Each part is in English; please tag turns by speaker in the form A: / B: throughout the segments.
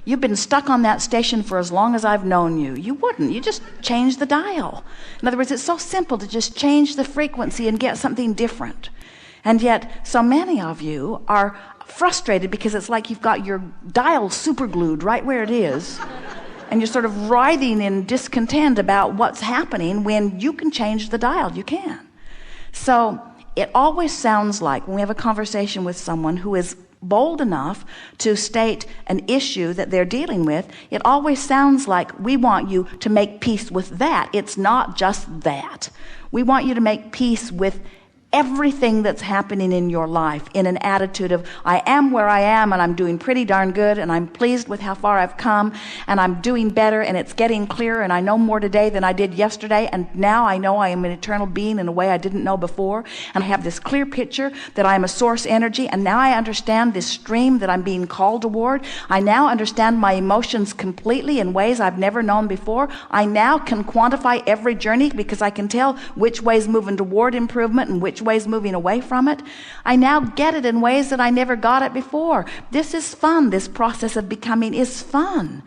A: You've been stuck on that station for as long as I've known you. You wouldn't. You just change the dial. In other words, it's so simple to just change the frequency and get something different. And yet, so many of you are frustrated because it's like you've got your dial super glued right where it is. And you're sort of writhing in discontent about what's happening when you can change the dial. You can. So it always sounds like when we have a conversation with someone who is bold enough to state an issue that they're dealing with, it always sounds like we want you to make peace with that. It's not just that. We want you to make peace with everything that's happening in your life in an attitude of, I am where I am and I'm doing pretty darn good and I'm pleased with how far I've come and I'm doing better and it's getting clearer and I know more today than I did yesterday and now I know I am an eternal being in a way I didn't know before and I have this clear picture that I am a source energy and now I understand this stream that I'm being called toward. I now understand my emotions completely in ways I've never known before. I now can quantify every journey because I can tell which way's moving toward improvement and which ways moving away from it. I now get it in ways that I never got it before. This is fun. This process of becoming is fun.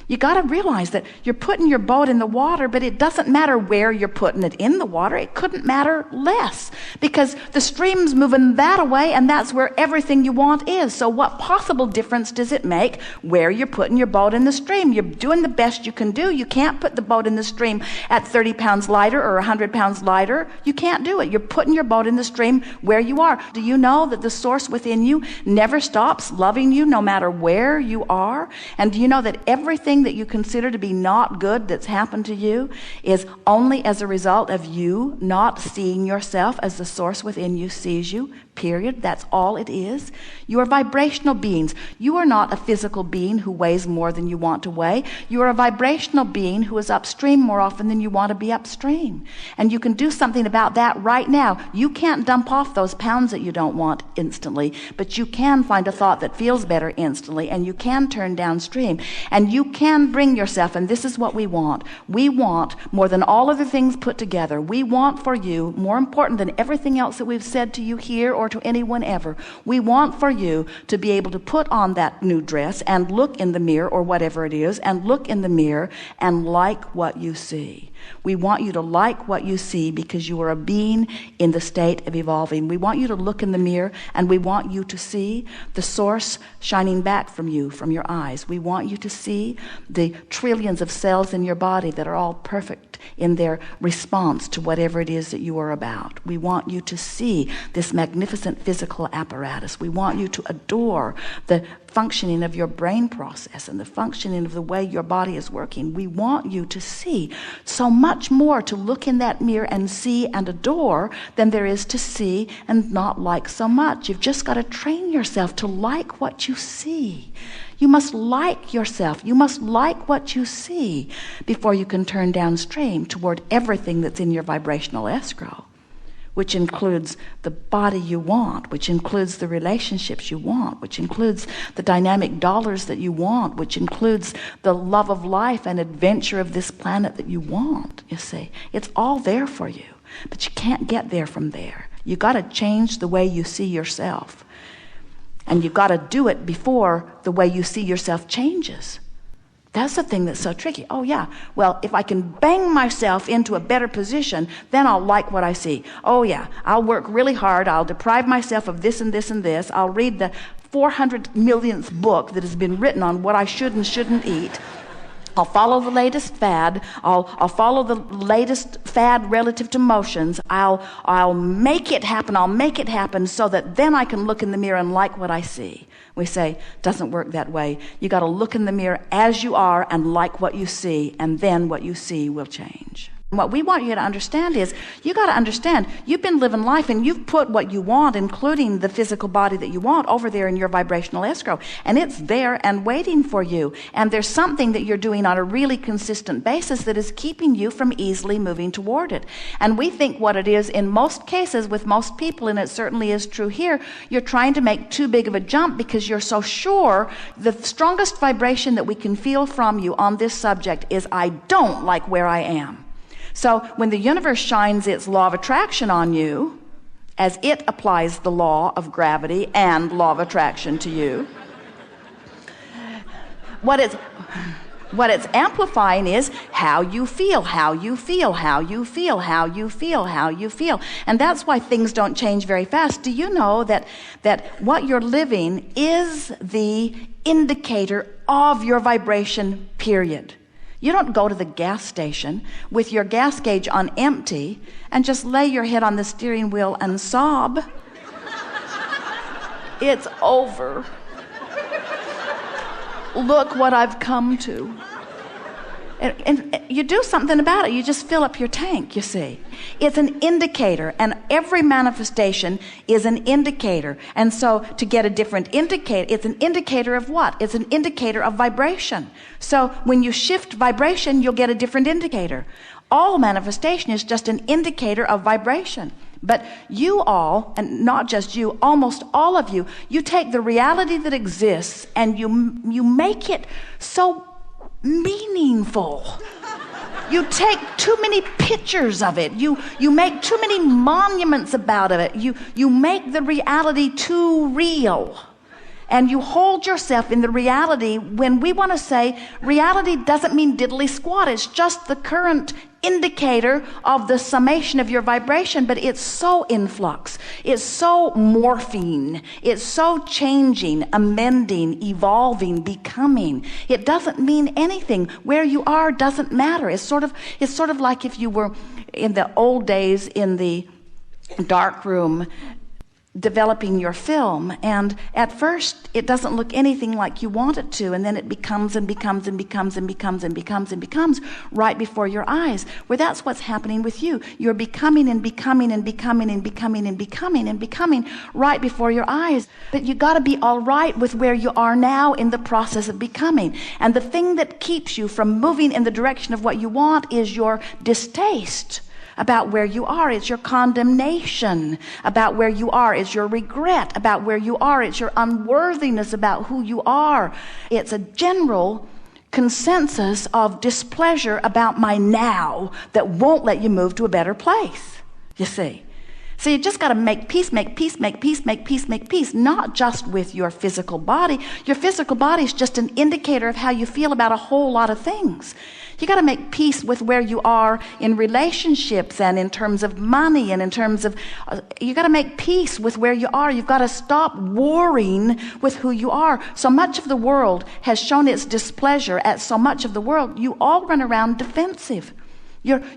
A: You got to realize that you're putting your boat in the water, but it doesn't matter where you're putting it in the water. It couldn't matter less because the stream's moving that away and that's where everything you want is. So what possible difference does it make where you're putting your boat in the stream? You're doing the best you can do. You can't put the boat in the stream at 30 pounds lighter or 100 pounds lighter. You can't do it. You're putting your boat in the stream where you are. Do you know that the source within you never stops loving you no matter where you are? And do you know that everything that you consider to be not good that's happened to you is only as a result of you not seeing yourself as the source within you sees you, period. That's all it is. You are vibrational beings. You are not a physical being who weighs more than you want to weigh. You are a vibrational being who is upstream more often than you want to be upstream. And you can do something about that right now. You can't dump off those pounds that you don't want instantly, but you can find a thought that feels better instantly, and you can turn downstream, and you can bring yourself, and this is what we want. We want, more than all other things put together, we want for you, more important than everything else that we've said to you here or to anyone ever, we want for you to be able to put on that new dress and look in the mirror or whatever it is, and look in the mirror and like what you see. We want you to like what you see because you are a being in the state of evolving. We want you to look in the mirror and we want you to see the source shining back from you, from your eyes. We want you to see the trillions of cells in your body that are all perfect in their response to whatever it is that you are about. We want you to see this magnificent physical apparatus. We want you to adore the functioning of your brain process and the functioning of the way your body is working. We want you to see so much more to look in that mirror and see and adore than there is to see and not like so much. You've just got to train yourself to like what you see. You must like yourself. You must like what you see before you can turn downstream toward everything that's in your vibrational escrow, which includes the body you want, which includes the relationships you want, which includes the dynamic dollars that you want, which includes the love of life and adventure of this planet that you want, you see. It's all there for you, but you can't get there from there. You got to change the way you see yourself. And you've got to do it before the way you see yourself changes. That's the thing that's so tricky. Oh yeah, well, if I can bang myself into a better position, then I'll like what I see. Oh yeah, I'll work really hard. I'll deprive myself of this and this and this. I'll read the 400 millionth book that has been written on what I should and shouldn't eat. I'll follow the latest fad. I'll follow the latest fad relative to motions. I'll make it happen. I'll make it happen so that then I can look in the mirror and like what I see. We say, doesn't work that way. You got to look in the mirror as you are and like what you see, and then what you see will change. What we want you to understand is, you got to understand, you've been living life and you've put what you want, including the physical body that you want, over there in your vibrational escrow. And it's there and waiting for you. And there's something that you're doing on a really consistent basis that is keeping you from easily moving toward it. And we think what it is in most cases with most people, and it certainly is true here, you're trying to make too big of a jump because you're so sure. The strongest vibration that we can feel from you on this subject is, I don't like where I am. So when the universe shines its law of attraction on you, as it applies the law of gravity and law of attraction to you, What it's amplifying is how you feel, how you feel, how you feel, how you feel, how you feel. And that's why things don't change very fast. Do you know that what you're living is the indicator of your vibration, period? You don't go to the gas station with your gas gauge on empty and just lay your head on the steering wheel and sob. It's over. Look what I've come to. And you do something about it. You just fill up your tank, you see. It's an indicator, and every manifestation is an indicator. And so to get a different indicator, it's an indicator of what? It's an indicator of vibration. So when you shift vibration, you'll get a different indicator. All manifestation is just an indicator of vibration. But you all, and not just you, almost all of you, you take the reality that exists and you make it so meaningful. You take too many pictures of it. You make too many monuments about it. You make the reality too real. And you hold yourself in the reality when we want to say reality doesn't mean diddly squat. It's just the current indicator of the summation of your vibration, but it's so in flux. It's so morphing. It's so changing, amending, evolving, becoming. It doesn't mean anything. Where you are doesn't matter. It's sort of like if you were in the old days in the dark room developing your film, and at first it doesn't look anything like you want it to, and then it becomes and becomes and becomes and becomes and becomes and becomes right before your eyes. Well, that's what's happening with you. You're becoming and becoming and becoming and becoming and becoming and becoming right before your eyes. But you got to be all right with where you are now in the process of becoming. And the thing that keeps you from moving in the direction of what you want is your distaste about where you are. It's your condemnation about where you are. It's your regret about where you are. It's your unworthiness about who you are. It's a general consensus of displeasure about my now that won't let you move to a better place, you see. So you just got to make peace, make peace, make peace, make peace, make peace, not just with your physical body. Your physical body is just an indicator of how you feel about a whole lot of things. You got to make peace with where you are in relationships and in terms of money and in terms of, you got to make peace with where you are. You've got to stop warring with who you are. So much of the world has shown its displeasure at so much of the world. You all run around defensive.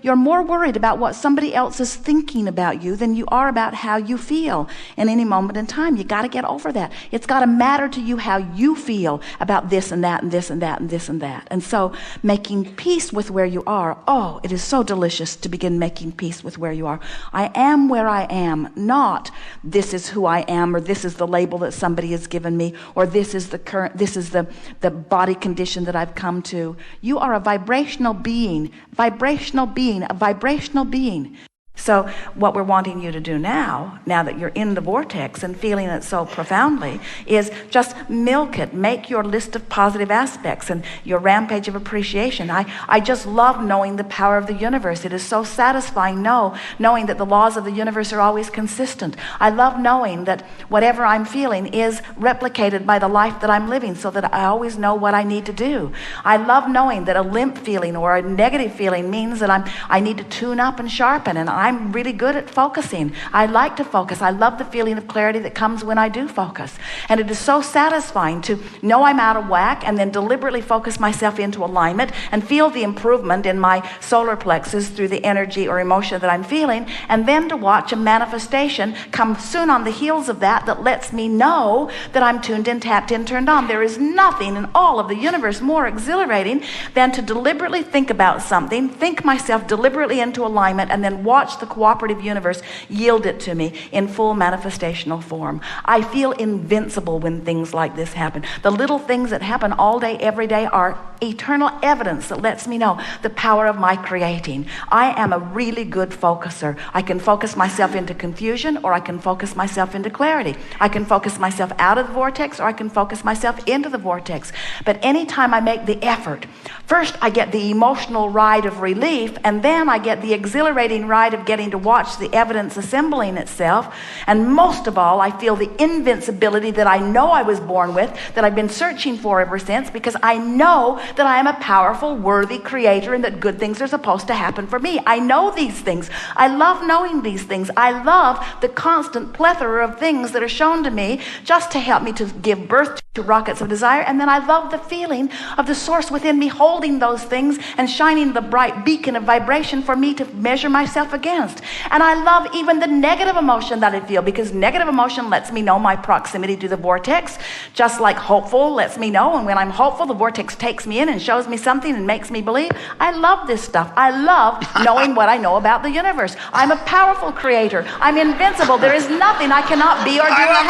A: You're more worried about what somebody else is thinking about you than you are about how you feel in any moment in time. You got to get over that. It's got to matter to you how you feel about this and that and this and that and this and that. And so making peace with where you are, oh, it is so delicious to begin making peace with where you are. I am where I am, not this is who I am, or this is the label that somebody has given me, or this is the body condition that I've come to. You are a vibrational being, a vibrational being. So what we're wanting you to do now that you're in the vortex and feeling it so profoundly, is just milk it. Make your list of positive aspects and your rampage of appreciation. I just love knowing the power of the universe. It is so satisfying knowing that the laws of the universe are always consistent. I love knowing that whatever I'm feeling is replicated by the life that I'm living, so that I always know what I need to do. I love knowing that a limp feeling or a negative feeling means that I need to tune up and sharpen, and I'm really good at focusing. I like to focus. I love the feeling of clarity that comes when I do focus. And it is so satisfying to know I'm out of whack and then deliberately focus myself into alignment and feel the improvement in my solar plexus through the energy or emotion that I'm feeling, and then to watch a manifestation come soon on the heels of that lets me know that I'm tuned in, tapped in, turned on. There is nothing in all of the universe more exhilarating than to deliberately think about something, think myself deliberately into alignment, and then watch the cooperative universe yield it to me in full manifestational form. I feel invincible when things like this happen. The little things that happen all day, every day, are eternal evidence that lets me know the power of my creating. I am a really good focuser. I can focus myself into confusion, or I can focus myself into clarity. I can focus myself out of the vortex, or I can focus myself into the vortex. But anytime I make the effort, first I get the emotional ride of relief, and then I get the exhilarating ride of getting to watch the evidence assembling itself. And most of all, I feel the invincibility that I know I was born with, that I've been searching for ever since, because I know that I am a powerful, worthy creator and that good things are supposed to happen for me. I know these things. I love knowing these things. I love the constant plethora of things that are shown to me just to help me to give birth to rockets of desire. And then I love the feeling of the source within me holding those things and shining the bright beacon of vibration for me to measure myself against. And I love even the negative emotion that I feel, because negative emotion lets me know my proximity to the vortex, just like hopeful lets me know. And when I'm hopeful, the vortex takes me in and shows me something and makes me believe. I love this stuff. I love knowing what I know about the universe. I'm a powerful creator. I'm invincible. There is nothing I cannot be or do or have.
B: I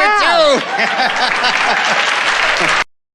B: love it too.